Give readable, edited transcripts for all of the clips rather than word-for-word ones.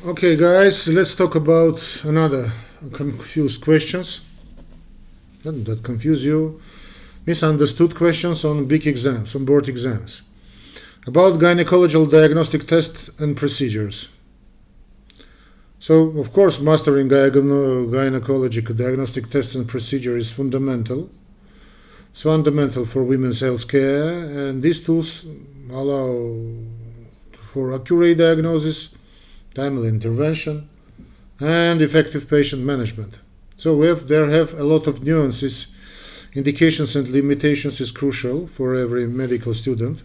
Okay, guys, let's talk about another confused questions. Doesn't that confuse you? Misunderstood questions on big exams, on board exams. About gynecological diagnostic tests and procedures. So, of course, mastering gynecological diagnostic tests and procedures is fundamental. It's fundamental for women's health care, and these tools allow for accurate diagnosis, timely intervention, and effective patient management. So there have a lot of nuances. Indications and limitations is crucial for every medical student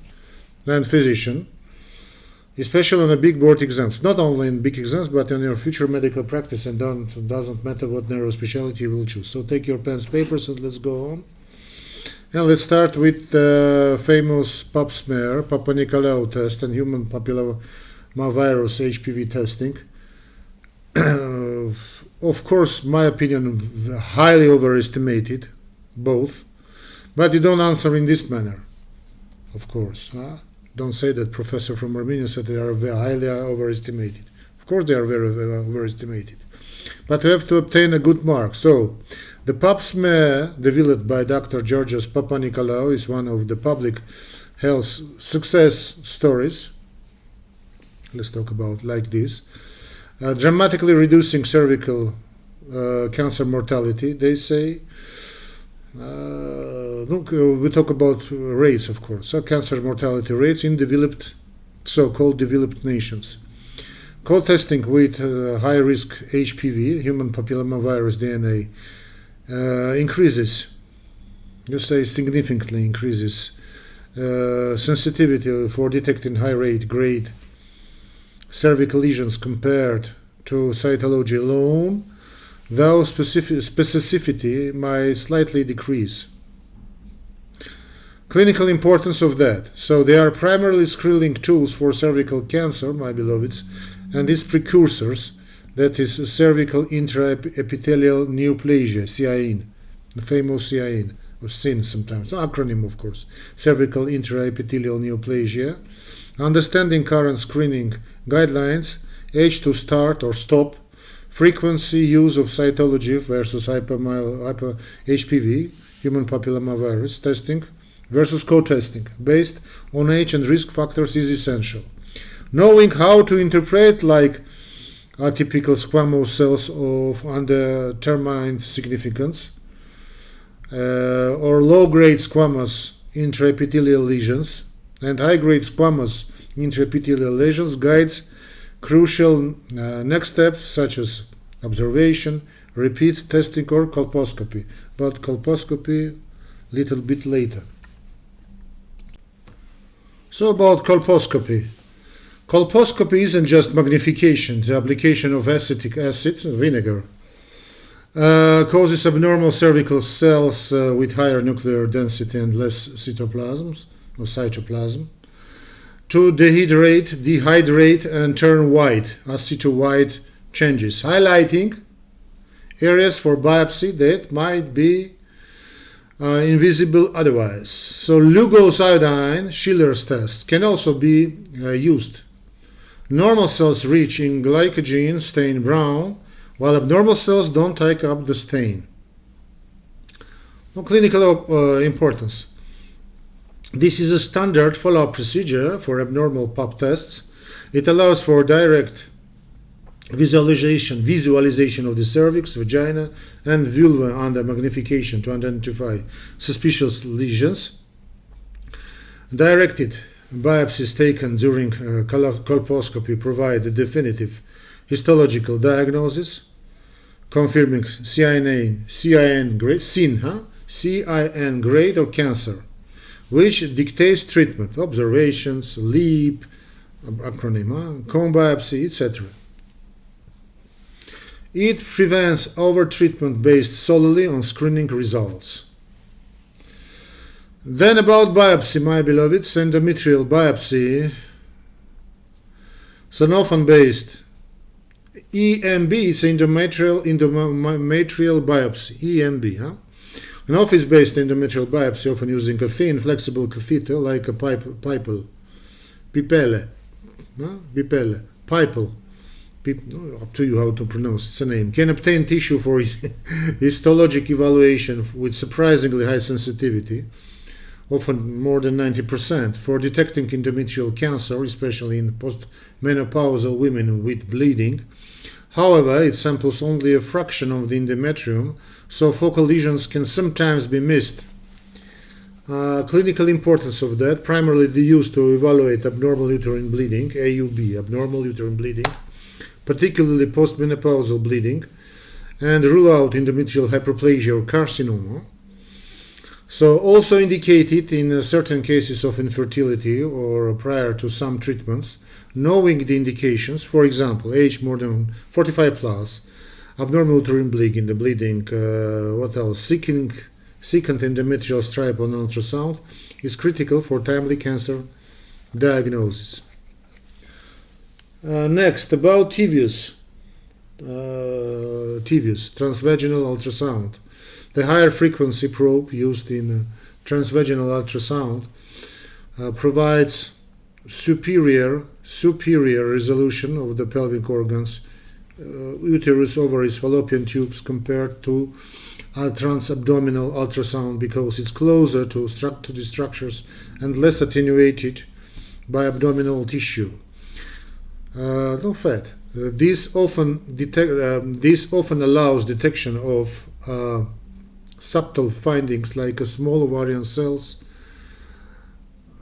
and physician, especially on the big board exams. Not only in big exams, but in your future medical practice, and doesn't matter what narrow specialty you will choose. So take your pens, papers, and let's go on. And let's start with the famous pap smear, Papa Nicolau test, and human papillomavirus HPV testing. Of course, my opinion, highly overestimated, both. But you don't answer in this manner, of course. Don't say that professor from Armenia said they are highly overestimated. Of course they are very overestimated. But you have to obtain a good mark. So, the pap smear developed by Dr. Georgios Papanikolaou is one of the public health success stories. Let's talk about like this. Dramatically reducing cervical cancer mortality, they say. We talk about rates, of course. So cancer mortality rates in developed, so-called developed nations. Co-testing with high-risk HPV, human papillomavirus DNA, increases, you say significantly increases, sensitivity for detecting high-rate grade cervical lesions compared to cytology alone, though specificity might slightly decrease. Clinical importance of that. So they are primarily screening tools for cervical cancer, my beloveds, and its precursors, that is cervical intraepithelial neoplasia, CIN, the famous CIN, or SIN sometimes, acronym of course, cervical intraepithelial neoplasia. Understanding current screening guidelines, age to start or stop, frequency use of cytology versus HPV, human papillomavirus testing, versus co-testing, based on age and risk factors is essential. Knowing how to interpret like atypical squamous cells of undetermined significance, or low-grade squamous intraepithelial lesions, and high-grade squamous intraepithelial lesions guides crucial next steps such as observation, repeat testing, or colposcopy. But colposcopy little bit later. So about colposcopy. Colposcopy isn't just magnification. The application of acetic acid, vinegar, causes abnormal cervical cells with higher nuclear density and less cytoplasms or cytoplasm to dehydrate and turn white, acito-white changes, highlighting areas for biopsy that might be invisible otherwise. So Lugol's iodine, Schiller's test, can also be used. Normal cells reach in glycogen stain brown, while abnormal cells don't take up the stain. No clinical importance. This is a standard follow-up procedure for abnormal pap tests. It allows for direct visualization of the cervix, vagina, and vulva under magnification to identify suspicious lesions. Directed biopsies taken during colposcopy provide a definitive histological diagnosis, confirming CIN grade or cancer, which dictates treatment, observations, LEAP, acronym, cone biopsy, etc. It prevents over-treatment based solely on screening results. Then about biopsy, my beloveds, endometrial biopsy, Sanofi-based EMB, it's endometrial biopsy, EMB, an office-based endometrial biopsy, often using a thin, flexible catheter like a pipal Up to you how to pronounce it's a name, can obtain tissue for histologic evaluation with surprisingly high sensitivity, often more than 90%, for detecting endometrial cancer, especially in postmenopausal women with bleeding. However, it samples only a fraction of the endometrium, so focal lesions can sometimes be missed. Clinical importance of that, primarily used to evaluate abnormal uterine bleeding, AUB, abnormal uterine bleeding, particularly postmenopausal bleeding, and rule out endometrial hyperplasia or carcinoma. So also indicated in certain cases of infertility or prior to some treatments, knowing the indications, for example, age more than 45 plus, abnormal uterine bleeding, what else, second endometrial stripe on ultrasound is critical for timely cancer diagnosis. Next, about TVUS, transvaginal ultrasound. The higher frequency probe used in transvaginal ultrasound provides superior resolution of the pelvic organs, uterus, ovaries, fallopian tubes, compared to transabdominal ultrasound because it's closer to the structures and less attenuated by abdominal tissue. No fat. This often allows detection of subtle findings like small ovarian cells,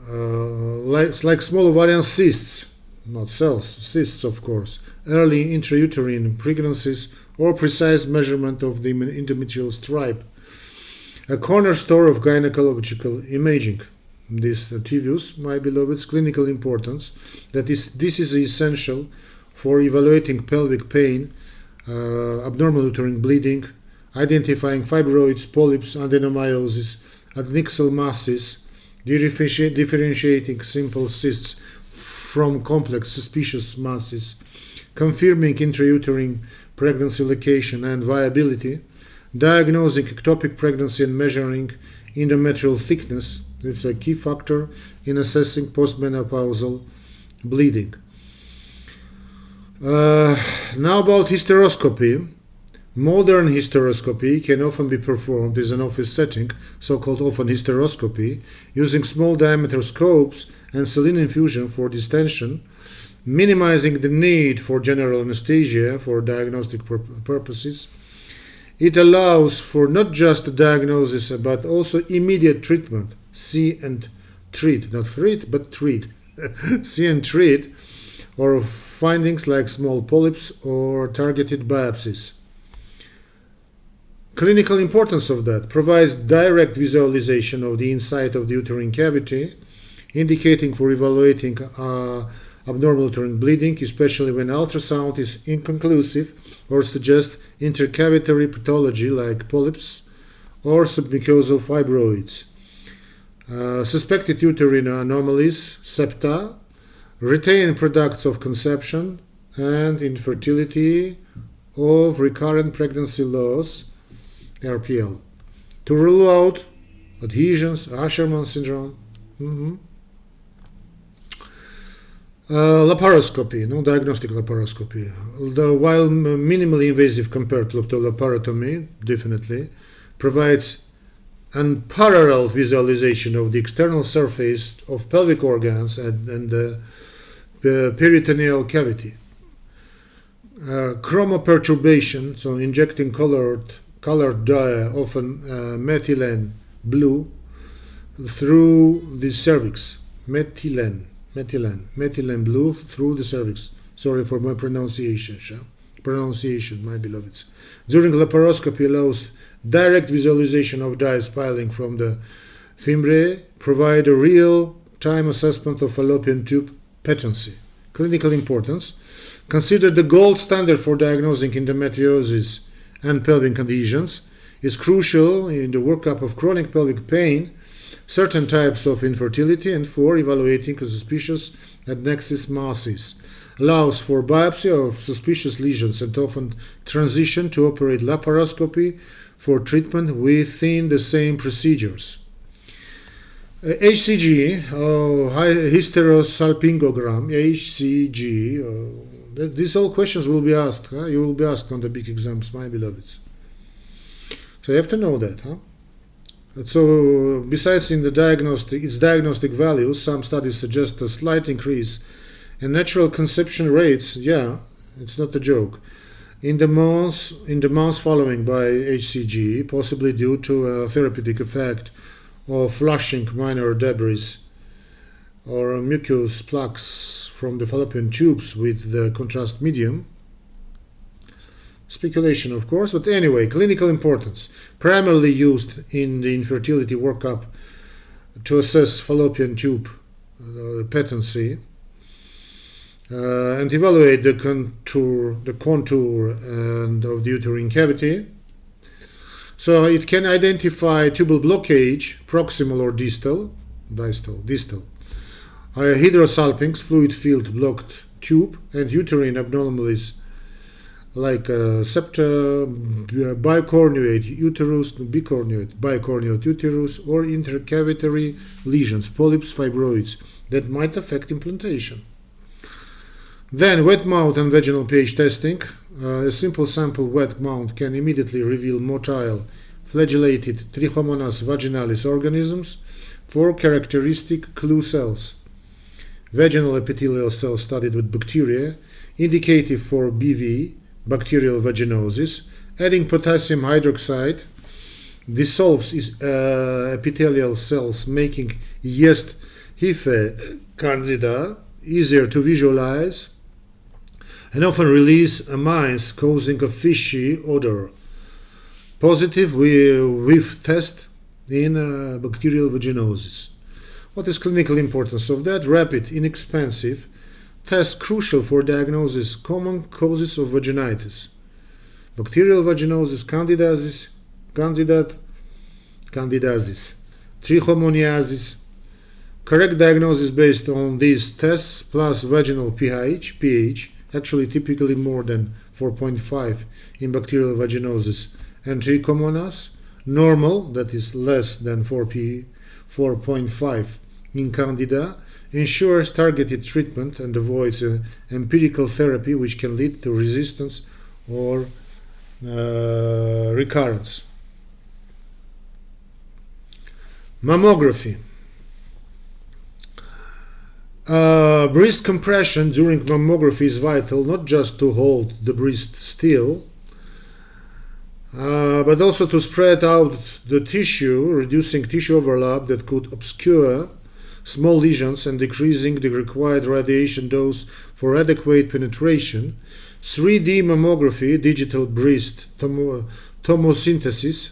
like small ovarian cysts, not cells, cysts of course, early intrauterine pregnancies, or precise measurement of the endometrial stripe. A cornerstone of gynecological imaging. This TVUS, my beloved's clinical importance, this is essential for evaluating pelvic pain, abnormal uterine bleeding, identifying fibroids, polyps, adenomyosis, adnexal masses, differentiating simple cysts from complex suspicious masses, confirming intrauterine pregnancy location and viability, diagnosing ectopic pregnancy and measuring endometrial thickness. It's a key factor in assessing postmenopausal bleeding. Now about hysteroscopy. Modern hysteroscopy can often be performed in an office setting, so-called open hysteroscopy, using small diameter scopes and saline infusion for distension, minimizing the need for general anesthesia for diagnostic purposes. It allows for not just diagnosis but also immediate treatment. See and treat, not treat, but treat. See and treat, or findings like small polyps or targeted biopsies. Clinical importance of that provides direct visualization of the inside of the uterine cavity, indicating for evaluating abnormal uterine bleeding, especially when ultrasound is inconclusive or suggests intercavitary pathology like polyps or submucosal fibroids. Suspected uterine anomalies, septa, retain products of conception and infertility of recurrent pregnancy loss, RPL, to rule out adhesions, Asherman syndrome. Laparoscopy, diagnostic laparoscopy. Although while minimally invasive compared to laparotomy, definitely provides unparalleled visualization of the external surface of pelvic organs and the peritoneal cavity. Chromoperturbation, so injecting colored dye, often methylene blue, through the cervix. Methylene blue through the cervix. Sorry for my pronunciation, my beloveds. During laparoscopy allows direct visualization of dye spilling from the fimbriae, provide a real-time assessment of fallopian tube patency. Clinical importance. Considered the gold standard for diagnosing endometriosis and pelvic adhesions, is crucial in the workup of chronic pelvic pain, certain types of infertility, and for evaluating suspicious adnexal masses. Allows for biopsy of suspicious lesions and often transition to operate laparoscopy for treatment within the same procedures. HCG, hysterosalpingogram, HCG, These all questions will be asked. You will be asked on the big exams, my beloveds. So you have to know that. So besides in its diagnostic values, some studies suggest a slight increase in natural conception rates. Yeah, it's not a joke. In the months following by HCG, possibly due to a therapeutic effect of flushing minor debris or mucus plaques from the fallopian tubes with the contrast medium. Speculation, of course, but anyway, clinical importance. Primarily used in the infertility workup to assess fallopian tube patency and evaluate the contour and of the uterine cavity. So it can identify tubal blockage, proximal or distal, hydrosalpinx, fluid-filled blocked tube, and uterine abnormalities like septa, bicornuate uterus, bicornuate uterus, or intercavitary lesions, polyps, fibroids that might affect implantation. Then wet mount and vaginal pH testing. A simple sample wet mount can immediately reveal motile, flagellated Trichomonas vaginalis organisms, 4 characteristic clue cells. Vaginal epithelial cells studied with bacteria, indicative for BV, bacterial vaginosis. Adding potassium hydroxide dissolves epithelial cells, making yeast hyphae candida easier to visualize, and often release amines causing a fishy odor. Positive whiff test in bacterial vaginosis. What is clinical importance of that? Rapid, inexpensive test crucial for diagnosis common causes of vaginitis. Bacterial vaginosis, candidiasis, trichomoniasis. Correct diagnosis based on these tests plus vaginal pH, actually typically more than 4.5 in bacterial vaginosis and trichomonas, normal, that is less than 4.5 in candida, ensures targeted treatment and avoids empirical therapy which can lead to resistance or recurrence. Mammography. Breast compression during mammography is vital, not just to hold the breast still, but also to spread out the tissue, reducing tissue overlap that could obscure small lesions and decreasing the required radiation dose for adequate penetration. 3D mammography, digital breast tomosynthesis,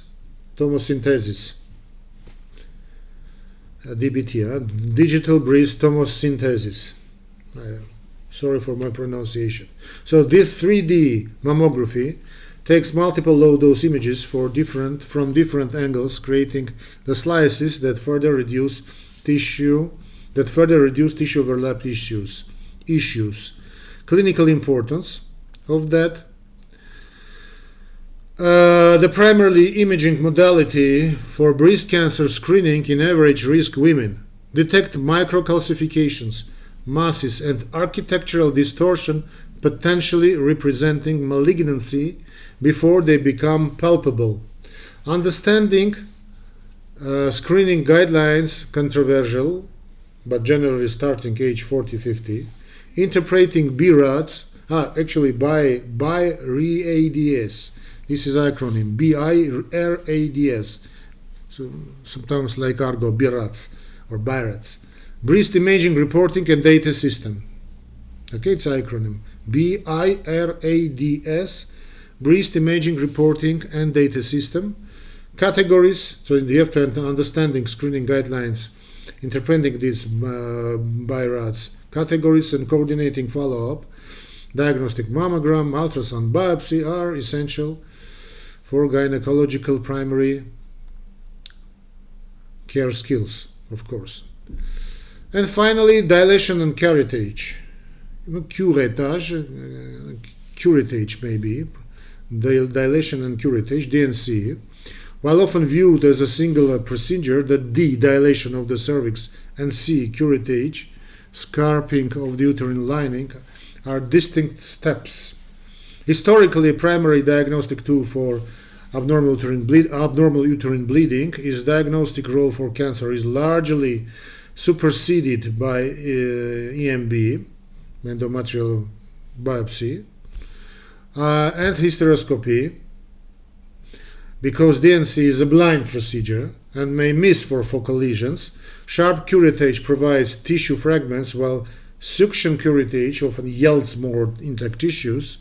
DBT, digital breast tomosynthesis. Sorry for my pronunciation. So this 3D mammography takes multiple low-dose images from different angles, creating the slices that further reduce tissue overlap issues. Clinical importance of that. The primary imaging modality for breast cancer screening in average risk women. Detect microcalcifications, masses, and architectural distortion potentially representing malignancy before they become palpable. Understanding screening guidelines, controversial, but generally starting age 40-50. Interpreting BRADS, BIRADS. This is acronym, BIRADS. So sometimes like argo, BRADS or BIRADS. Breast imaging reporting and data system. Okay, it's acronym. BIRADS, breast imaging reporting and data system. Categories, so you have to understanding screening guidelines, interpreting these BIRADS. Categories and coordinating follow-up. Diagnostic mammogram, ultrasound biopsy are essential for gynecological primary care skills, of course. And finally, dilation and curettage. Curettage maybe, dilation and curettage, DNC. While often viewed as a single procedure, the D, dilation of the cervix, and C, curettage, scarping of the uterine lining, are distinct steps. Historically, a primary diagnostic tool for abnormal uterine bleeding, its diagnostic role for cancer is largely superseded by EMB, endometrial biopsy, and hysteroscopy, because DNC is a blind procedure and may miss for focal lesions. Sharp curettage provides tissue fragments, while suction curettage often yields more intact tissues.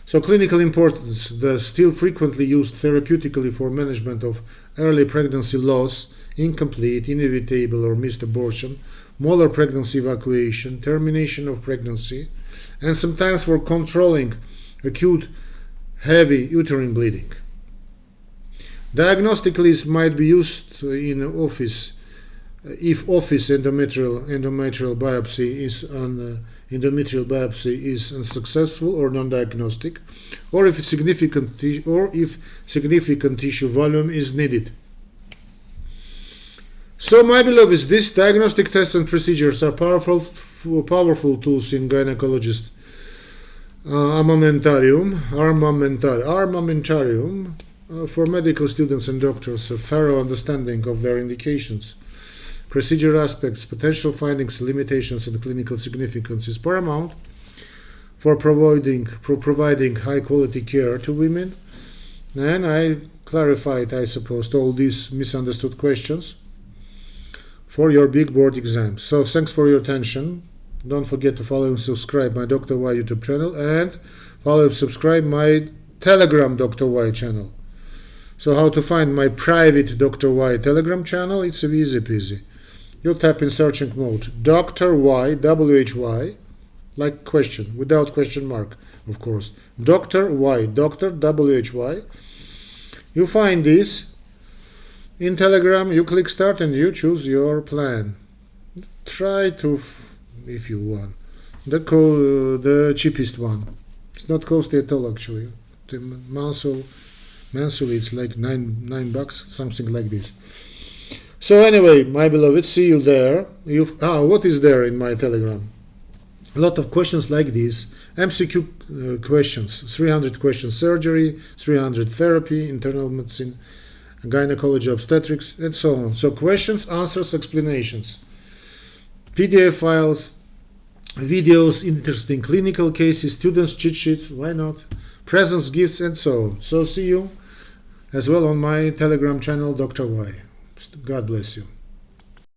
So clinical importance: the still frequently used therapeutically for management of early pregnancy loss, incomplete, inevitable or missed abortion, molar pregnancy evacuation, termination of pregnancy, and sometimes for controlling acute heavy uterine bleeding. Diagnostically might be used in office if endometrial biopsy is unsuccessful or non-diagnostic, or if significant tissue volume is needed. So, my beloveds, these diagnostic tests and procedures are powerful tools in gynecologist armamentarium for medical students and doctors. A thorough understanding of their indications, procedure aspects, potential findings, limitations, and clinical significance is paramount for providing high-quality care to women. And I clarified, I suppose, all these misunderstood questions for your big board exams. So thanks for your attention. Don't forget to follow and subscribe my Dr. Y YouTube channel, and follow and subscribe my Telegram Dr. Y channel. So how to find my private Dr. Y Telegram channel? It's easy peasy. You tap in searching mode Dr. Y, W-H-Y, like question, without question mark, of course. Dr. Y, Dr. W-H-Y. You find this in Telegram, you click start and you choose your plan. Try to, if you want, the cheapest one. It's not costly at all actually. The monthly it's like $9, something like this. So anyway, my beloved, see you there. What is there in my Telegram? A lot of questions like this. MCQ questions, 300 questions surgery, 300 therapy, internal medicine, gynecology, obstetrics, and so on. So questions, answers, explanations, PDF files, videos, interesting clinical cases, students' cheat sheets, why not, presents, gifts, and so on. So see you as well on my Telegram channel, Dr. Y. God bless you.